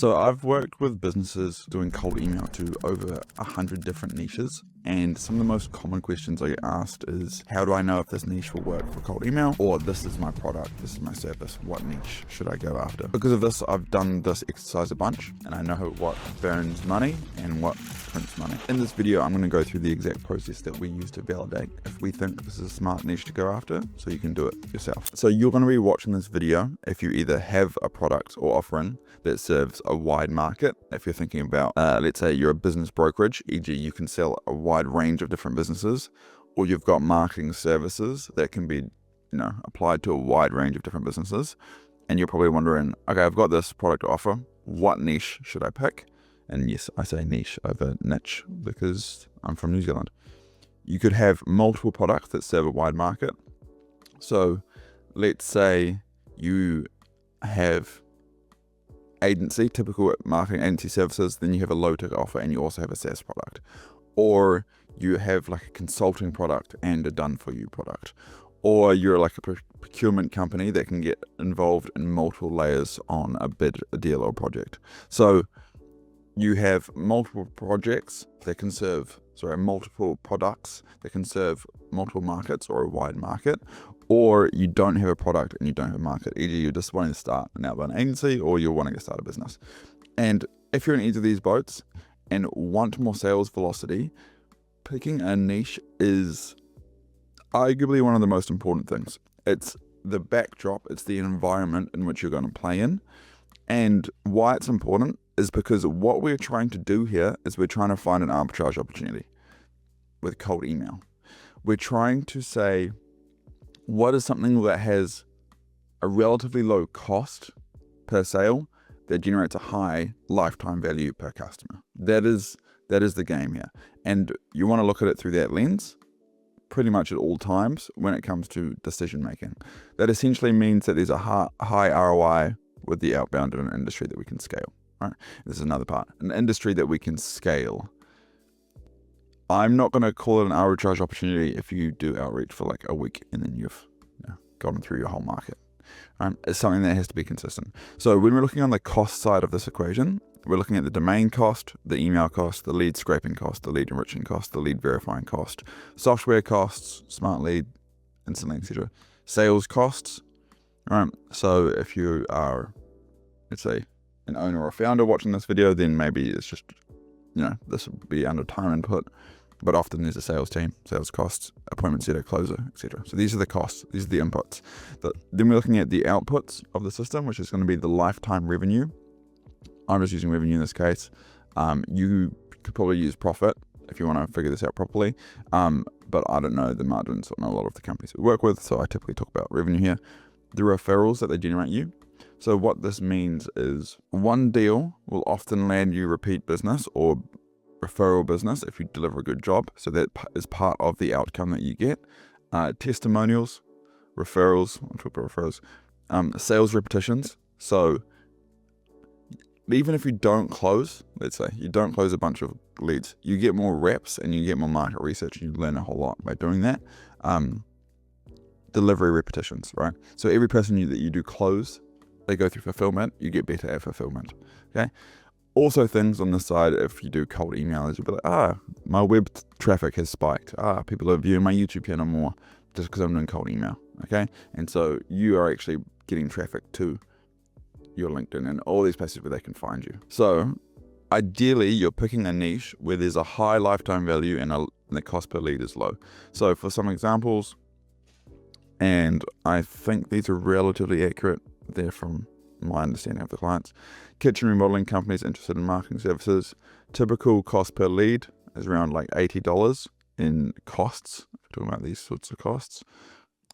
So I've worked with businesses doing cold email to over 100 different niches. And some of the most common questions I get asked is, how do I know if this niche will work for cold email? Or this is my product, this is my service, what niche should I go after? Because of this, I've done this exercise a bunch and I know what burns money and what prints money. In this video, I'm going to go through the exact process that we use to validate if we think this is a smart niche to go after, so you can do it yourself. So you're going to be watching this video if you either have a product or offering that serves a wide market. If you're thinking about, let's say you're a business brokerage, e.g. you can sell a wide range of different businesses, or you've got marketing services that can be, applied to a wide range of different businesses. And you're probably wondering, okay, I've got this product to offer. What niche should I pick? And yes, I say niche over niche because I'm from New Zealand. You could have multiple products that serve a wide market. So let's say you have agency, typical marketing agency services, then you have a low ticket offer and you also have a SaaS product. Or you have like a consulting product and a done for you product. Or you're like a procurement company that can get involved in multiple layers on a bid, a deal, or project. So you have multiple projects that can serve, multiple products that can serve multiple markets or a wide market, or you don't have a product and you don't have a market. Either you're just wanting to start an outbound agency or you're wanting to start a business. And if you're in either of these boats and want more sales velocity, picking a niche is arguably one of the most important things. It's the backdrop, it's the environment in which you're going to play in. And why it's important is because what we're trying to do here is we're trying to find an arbitrage opportunity with cold email. We're trying to say, what is something that has a relatively low cost per sale that generates a high lifetime value per customer? That is the game here. And you want to look at it through that lens pretty much at all times when it comes to decision making. That essentially means that there's a high ROI with the outbound in an industry that we can scale. Right? This is another part. An industry that we can scale. I'm not going to call it an arbitrage opportunity if you do outreach for like a week and then you've gone through your whole market. It's something that has to be consistent. So when we're looking on the cost side of this equation, we're looking at the domain cost, the email cost, the lead scraping cost, the lead enriching cost, the lead verifying cost, software costs, smart lead, instant link, etc. Sales costs. So if you are, let's say, an owner or founder watching this video, then maybe it's just, this would be under time input, but often there's a sales team, sales costs, appointment setter, closer, etc. So these are the costs, these are the inputs. Then we're looking at the outputs of the system, which is going to be the lifetime revenue. I'm just using revenue in this case. You could probably use profit if you want to figure this out properly. But I don't know the margins on a lot of the companies we work with, so I typically talk about revenue here. The referrals that they generate you. So what this means is one deal will often land you repeat business or referral business if you deliver a good job. So that is part of the outcome that you get. Testimonials, referrals, I'll talk about referrals, sales repetitions. So even if you don't close, let's say you don't close a bunch of leads, you get more reps and you get more market research and you learn a whole lot by doing that. Delivery repetitions, right? So every person that you do close, they go through fulfillment, you get better at fulfillment, okay? Also things on the side, if you do cold emails, you'll be like, my web traffic has spiked. People are viewing my YouTube channel more just because I'm doing cold email, okay? And so you are actually getting traffic to your LinkedIn and all these places where they can find you. So ideally, you're picking a niche where there's a high lifetime value and the cost per lead is low. So for some examples, and I think these are relatively accurate, they're from my understanding of the clients. Kitchen remodeling companies interested in marketing services. Typical cost per lead is around like $80 in costs. If we're talking about these sorts of costs.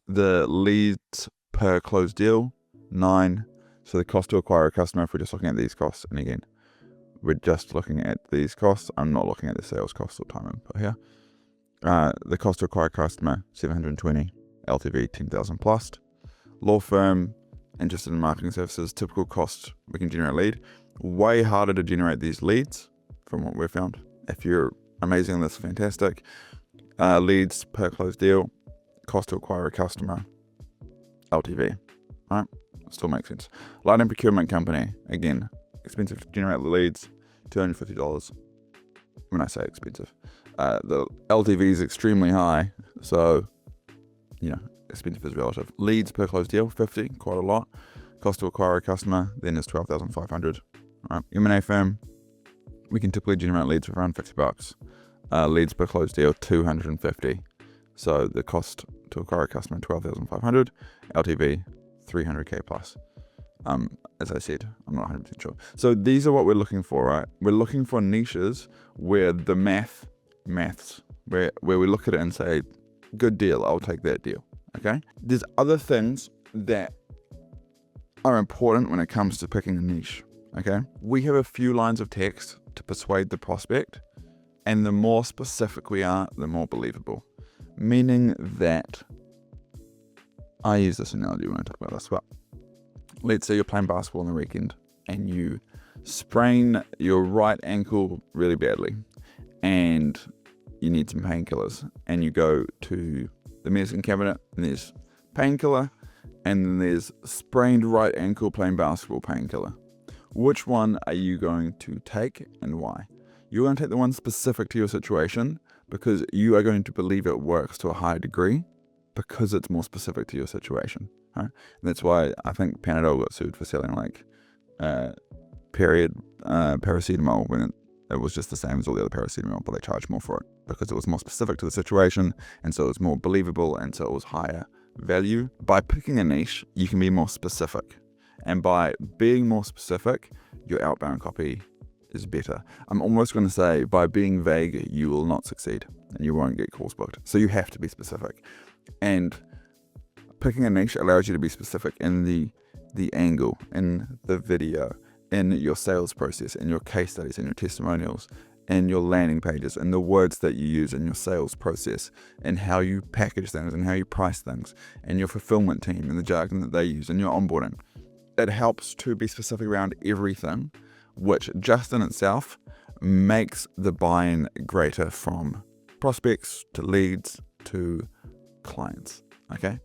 The leads per closed deal, 9. So the cost to acquire a customer, if we're just looking at these costs, and again, we're just looking at these costs. I'm not looking at the sales costs or time input here. The cost to acquire a customer, 720, LTV 10,000 plus. Law firm interested in marketing services, typical cost we can generate lead. Way harder to generate these leads from what we've found. If you're amazing on this, fantastic. Leads per closed deal, cost to acquire a customer, LTV, right? Still makes sense. Lighting procurement company, again, expensive to generate leads, $250. When I say expensive, the LTV is extremely high, so expensive is relative. Leads per closed deal, 50, quite a lot. Cost to acquire a customer then is 12,500. Right. M&A firm, we can typically generate leads for around $50. Leads per closed deal, 250. So the cost to acquire a customer, 12,500. LTV, 300k plus. As I said, I'm not 100% sure. So these are what we're looking for, right? We're looking for niches where the maths, where we look at it and say, good deal, I'll take that deal. Okay. There's other things that are important when it comes to picking a niche. Okay. We have a few lines of text to persuade the prospect, and the more specific we are, the more believable. Meaning that, I use this analogy when I talk about this, but let's say you're playing basketball on the weekend and you sprain your right ankle really badly and you need some painkillers, and you go to the medicine cabinet and there's painkiller and then there's sprained right ankle playing basketball painkiller. Which one are you going to take and why? You're going to take the one specific to your situation because you are going to believe it works to a higher degree because it's more specific to your situation. Right? And that's why I think Panadol got sued for selling paracetamol when it was just the same as all the other paracetamol, but they charged more for it because it was more specific to the situation, and so it was more believable, and so it was higher value. By picking a niche, you can be more specific, and by being more specific, your outbound copy is better. I'm almost going to say by being vague, you will not succeed and you won't get calls booked. So you have to be specific, and picking a niche allows you to be specific in the angle, in the video, in your sales process, in your case studies, in your testimonials, in your landing pages, in the words that you use in your sales process, and how you package things and how you price things, and your fulfillment team and the jargon that they use, and your onboarding. It helps to be specific around everything, which just in itself makes the buy-in greater from prospects to leads to clients. Okay?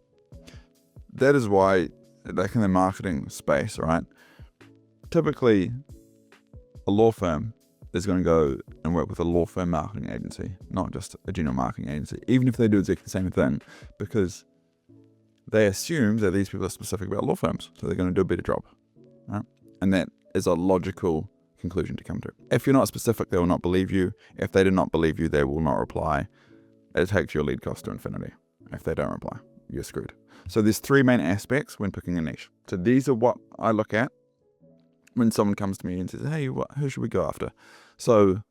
That is why, like in the marketing space, right? Typically, a law firm is going to go and work with a law firm marketing agency, not just a general marketing agency, even if they do exactly the same thing, because they assume that these people are specific about law firms, so they're going to do a better job, right? And that is a logical conclusion to come to. If you're not specific, they will not believe you. If they do not believe you, they will not reply. It takes your lead cost to infinity. If they don't reply, you're screwed. So there's three main aspects when picking a niche. So these are what I look at when someone comes to me and says, hey, who should we go after? So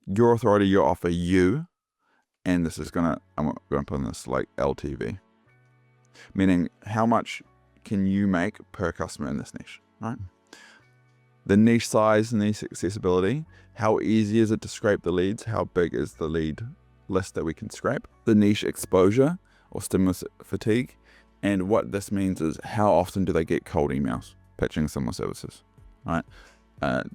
your authority, your offer, you, and this is I'm going to put in this like LTV, meaning how much can you make per customer in this niche, right? The niche size and niche accessibility, how easy is it to scrape the leads? How big is the lead list that we can scrape? The niche exposure or stimulus fatigue. And what this means is how often do they get cold emails pitching similar services, right?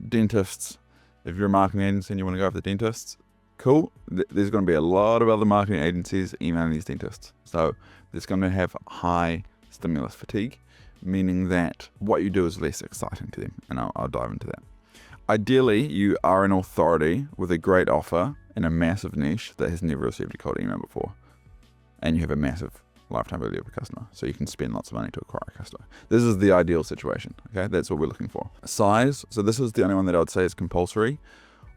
Dentists, if you're a marketing agency and you want to go after dentists, cool. There's going to be a lot of other marketing agencies emailing these dentists. So there's going to have high stimulus fatigue, meaning that what you do is less exciting to them. And I'll dive into that. Ideally, you are an authority with a great offer in a massive niche that has never received a cold email before. And you have a massive lifetime value of a customer, so you can spend lots of money to acquire a customer. This is the ideal situation. Okay, that's what we're looking for. Size. So this is the only one that I would say is compulsory.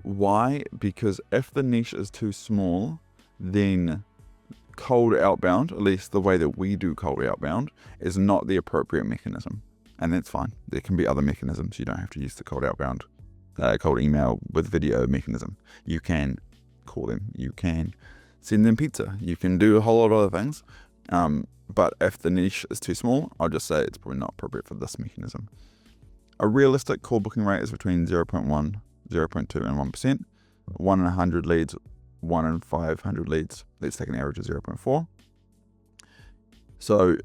Why? Because if the niche is too small, then cold outbound, at least the way that we do cold outbound, is not the appropriate mechanism, and that's fine. There can be other mechanisms. You don't have to use the cold outbound, cold email with video mechanism. You can call them. You can send them pizza. You can do a whole lot of other things. But if the niche is too small, I'll just say it's probably not appropriate for this mechanism. A realistic call booking rate is between 0.1, 0.2 and 1%. 1 in 100 leads, 1 in 500 leads. Let's take an average of 0.4. So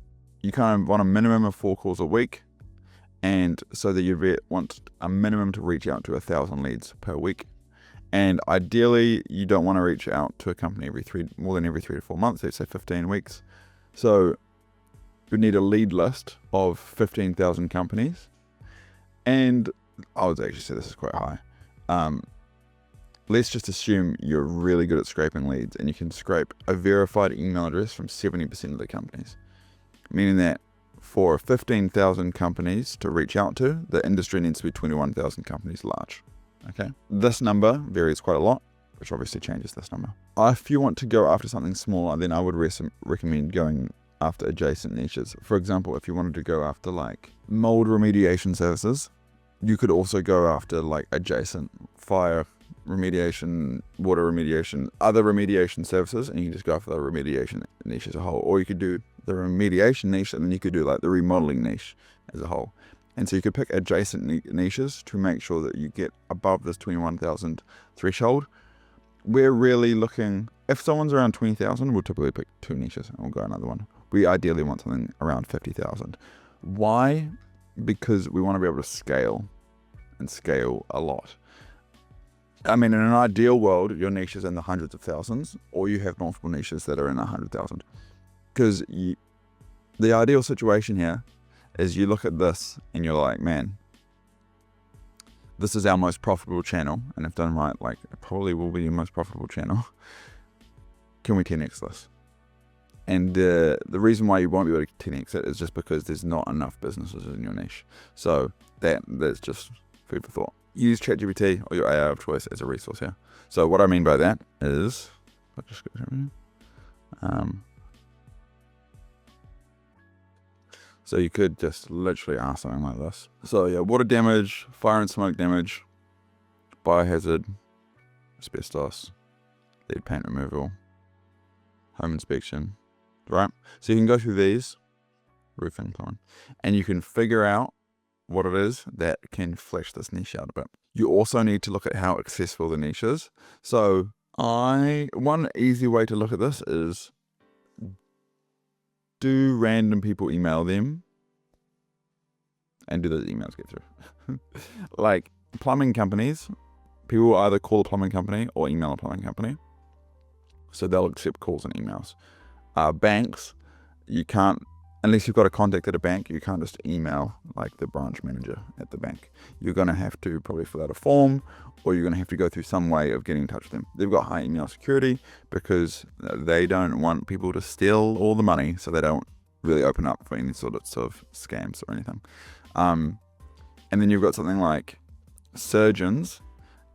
you kind of want a minimum of 4 calls a week, and so that you want a minimum to reach out to 1,000 leads per week. And ideally, you don't want to reach out to a company more than every 3 to 4 months, let's say 15 weeks. So you need a lead list of 15,000 companies. And I would actually say this is quite high. Let's just assume you're really good at scraping leads and you can scrape a verified email address from 70% of the companies, meaning that for 15,000 companies to reach out to, the industry needs to be 21,000 companies large. Okay, this number varies quite a lot, which obviously changes this number. If you want to go after something smaller, then I would recommend going after adjacent niches. For example, if you wanted to go after like mold remediation services, you could also go after like adjacent fire remediation, water remediation, other remediation services, and you can just go after the remediation niche as a whole. Or you could do the remediation niche, and then you could do like the remodeling niche as a whole. And so you could pick adjacent niches to make sure that you get above this 21,000 threshold. We're really looking, if someone's around 20,000, we'll typically pick 2 niches and we'll go another one. We ideally want something around 50,000. Why? Because we want to be able to scale and scale a lot. I mean, in an ideal world, your niche is in the hundreds of thousands, or you have multiple niches that are in 100,000. Because the ideal situation here is you look at this and you're like, man, this is our most profitable channel, and if done right, like it probably will be your most profitable channel. Can we 10x this? And the reason why you won't be able to 10x it is just because there's not enough businesses in your niche. So that's just food for thought. Use ChatGPT or your AI of choice as a resource here. So what I mean by that is, I'll just go through. So you could just literally ask something like this. So yeah, water damage, fire and smoke damage, biohazard, asbestos, lead paint removal, home inspection, right? So you can go through these, roofing, plumbing, and you can figure out what it is that can flesh this niche out a bit. You also need to look at how accessible the niche is. So one easy way to look at this is, do random people email them? And do those emails get through? Like plumbing companies, people will either call a plumbing company or email a plumbing company. So they'll accept calls and emails. Banks, you can't, unless you've got a contact at a bank, you can't just email like the branch manager at the bank. You're going to have to probably fill out a form, or you're going to have to go through some way of getting in touch with them. They've got high email security because they don't want people to steal all the money, so they don't really open up for any sort of scams or anything. And then you've got something like surgeons,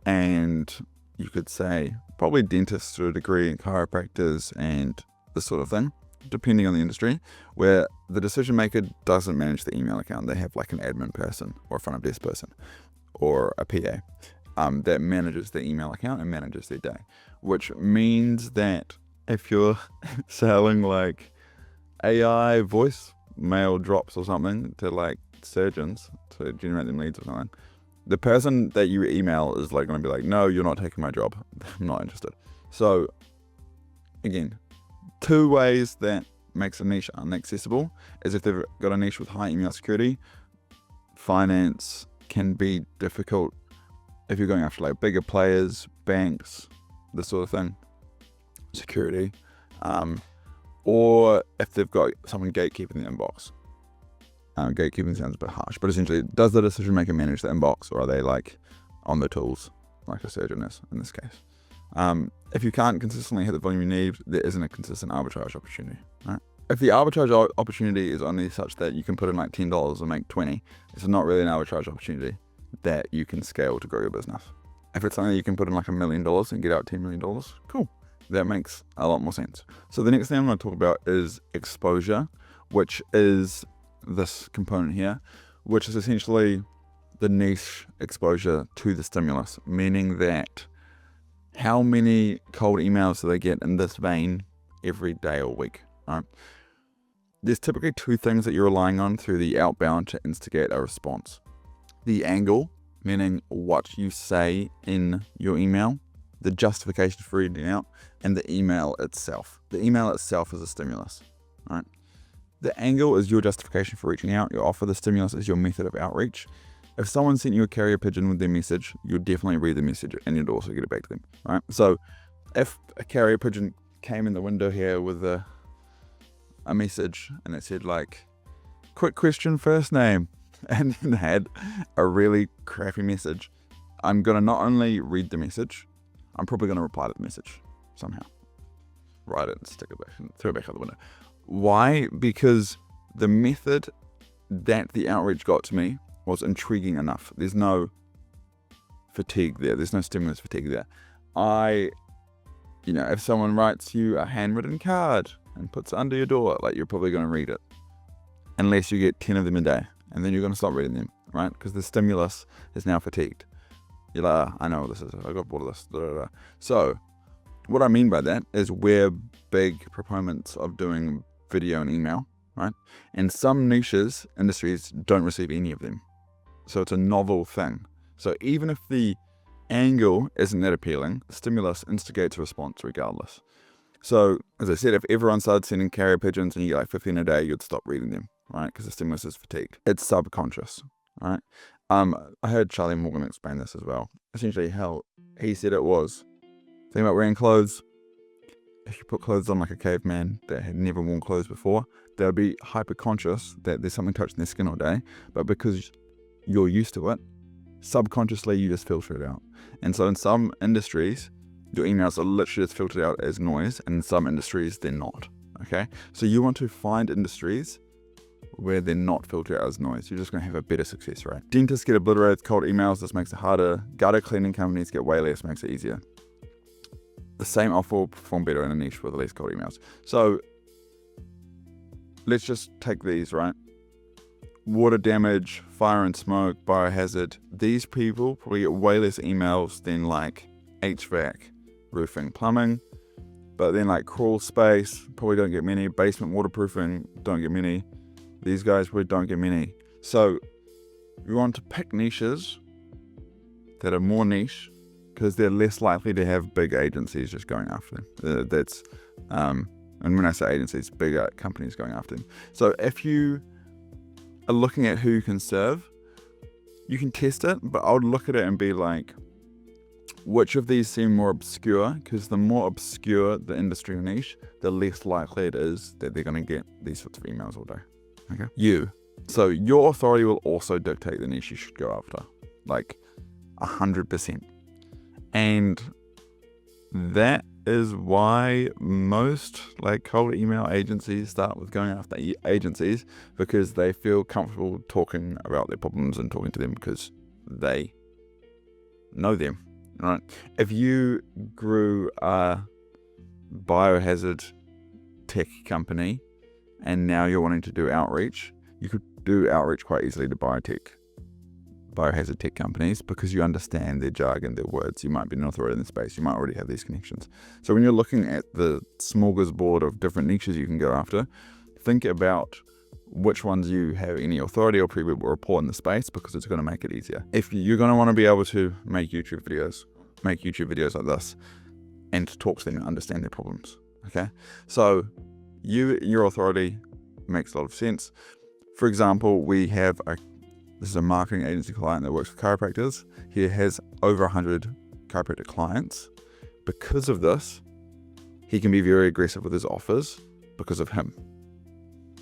and you could say probably dentists to a degree, and chiropractors and this sort of thing, depending on the industry, where the decision maker doesn't manage the email account. They have like an admin person or a front of desk person or a PA that manages the email account and manages their day, which means that if you're selling like AI voice mail drops or something to like surgeons to generate them leads or something, the person that you email is like going to be like, no, you're not taking my job. I'm not interested. So again, 2 ways that makes a niche inaccessible is if they've got a niche with high email security. Finance can be difficult if you're going after like bigger players, banks, this sort of thing, security, or if they've got someone gatekeeping the inbox. Gatekeeping sounds a bit harsh, but essentially, does the decision maker manage the inbox, or are they like on the tools, like a surgeon is in this case? If you can't consistently hit the volume you need, there isn't a consistent arbitrage opportunity, right? If the arbitrage opportunity is only such that you can put in like $10 and make 20, it's not really an arbitrage opportunity that you can scale to grow your business. If it's something that you can put in like $1 million and get out $10 million, cool. That makes a lot more sense. So the next thing I'm going to talk about is exposure, which is this component here, which is essentially the niche exposure to the stimulus, meaning that how many cold emails do they get in this vein every day or week, right? There's typically 2 things that you're relying on through the outbound to instigate a response. The angle, meaning what you say in your email, the justification for reading out, and the email itself. The email itself is a stimulus, right? The angle is your justification for reaching out. Your offer, the stimulus, is your method of outreach. If someone sent you a carrier pigeon with their message, you'd definitely read the message and you'd also get it back to them, right? So if a carrier pigeon came in the window here with a message and it said like, quick question, first name, and then had a really crappy message, I'm going to not only read the message, I'm probably going to reply to the message somehow. Write it and stick it back and throw it back out the window. Why? Because the method that the outreach got to me was intriguing enough. There's no fatigue there. There's no stimulus fatigue there. If someone writes you a handwritten card and puts it under your door, like, you're probably going to read it. Unless you get 10 of them a day. And then you're going to stop reading them, right? Because the stimulus is now fatigued. You're like, I know what this is. I got bored of this. Da, da, da. So what I mean by that is we're big proponents of doing video and email, right? And some niches, industries, don't receive any of them. So it's a novel thing. So even if the angle isn't that appealing, the stimulus instigates a response regardless. So as I said, if everyone started sending carrier pigeons and you get like 15 a day, you'd stop reading them, right? Because the stimulus is fatigued. It's subconscious, right? I heard Charlie Morgan explain this as well. Essentially how he said it was, think about wearing clothes. If you put clothes on like a caveman that had never worn clothes before, they'll be hyper conscious that there's something touching their skin all day. But because you're used to it, subconsciously you just filter it out. And so in some industries, your emails are literally just filtered out as noise, and in some industries they're not. Okay, so you want to find industries where they're not filtered out as noise. You're just going to have a better success rate. Dentists get obliterated with cold emails. This makes it harder. Gutter cleaning companies get way less, makes it easier. The same offer will perform better in a niche with less cold emails. So let's just take these, right? Water damage, fire and smoke, biohazard. These people probably get way less emails than like HVAC, roofing, plumbing. But then like crawl space, probably don't get many. Basement waterproofing, don't get many. These guys probably don't get many. So we want to pick niches that are more niche because they're less likely to have big agencies just going after them. And when I say agencies, bigger companies going after them. So if you are looking at who you can serve, you can test it, but I would look at it and be like, which of these seem more obscure? Because the more obscure the industry or niche, the less likely it is that they're going to get these sorts of emails all day. Okay. So your authority will also dictate the niche you should go after, like 100%. And that is why most like cold email agencies start with going after agencies, because they feel comfortable talking about their problems and talking to them because they know them, right? If you grew a biohazard tech company and now you're wanting to do outreach, you could do outreach quite easily to biohazard tech companies because you understand their jargon, their words. You might be an authority in the space. You might already have these connections. So when you're looking at the smorgasbord of different niches you can go after, think about which ones you have any authority or people rapport in the space, because it's going to make it easier. If you're going to want to be able to make YouTube videos like this and talk to them and understand their problems. Okay, so your authority makes a lot of sense. For example, this is a marketing agency client that works with chiropractors. He has over 100 chiropractic clients. Because of this, he can be very aggressive with his offers because of him,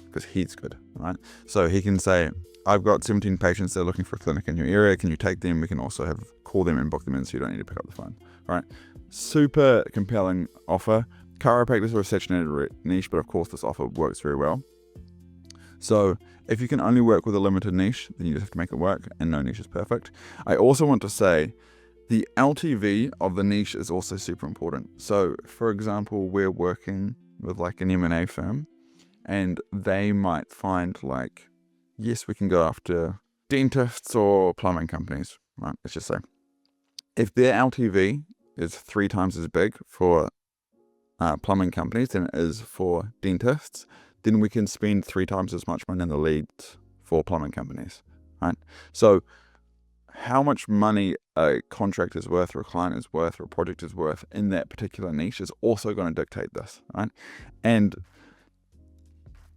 because he's good, right? So he can say, I've got 17 patients that are looking for a clinic in your area. Can you take them? We can also call them and book them in so you don't need to pick up the phone, right? Super compelling offer. Chiropractors are a saturated niche, but of course this offer works very well. So if you can only work with a limited niche, then you just have to make it work, and no niche is perfect. I also want to say the LTV of the niche is also super important. So for example, we're working with like an M&A firm, and they might find like, yes, we can go after dentists or plumbing companies, right? Let's just say if their LTV is 3 times as big for plumbing companies than it is for dentists, then we can spend 3 times as much money in the leads for plumbing companies, right? So how much money a contract is worth, or a client is worth, or a project is worth in that particular niche is also going to dictate this, right? And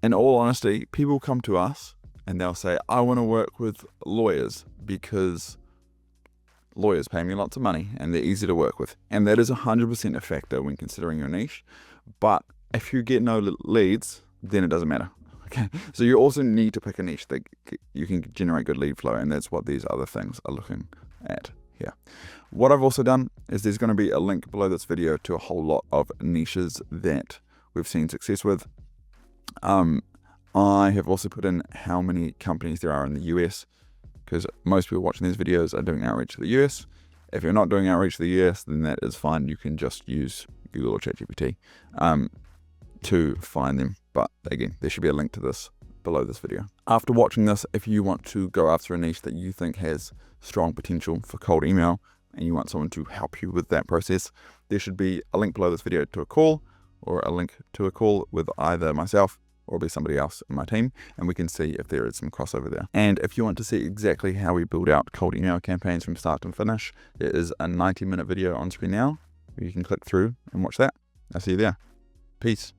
in all honesty, people come to us and they'll say, I want to work with lawyers because lawyers pay me lots of money and they're easy to work with. And that is 100% a factor when considering your niche. But if you get no leads, then it doesn't matter. Okay, so you also need to pick a niche that you can generate good lead flow, and that's what these other things are looking at here. What I've also done is there's going to be a link below this video to a whole lot of niches that we've seen success with. I have also put in how many companies there are in the US, because most people watching these videos are doing outreach to the US. If you're not doing outreach to the US, then that is fine. You can just use Google or ChatGPT to find them. But again, there should be a link to this below this video. After watching this, if you want to go after a niche that you think has strong potential for cold email and you want someone to help you with that process, there should be a link below this video to a call, or a link to a call with either myself or be somebody else in my team, and we can see if there is some crossover there. And if you want to see exactly how we build out cold email campaigns from start to finish, there is a 90-minute video on screen now. You can click through and watch that. I'll see you there. Peace.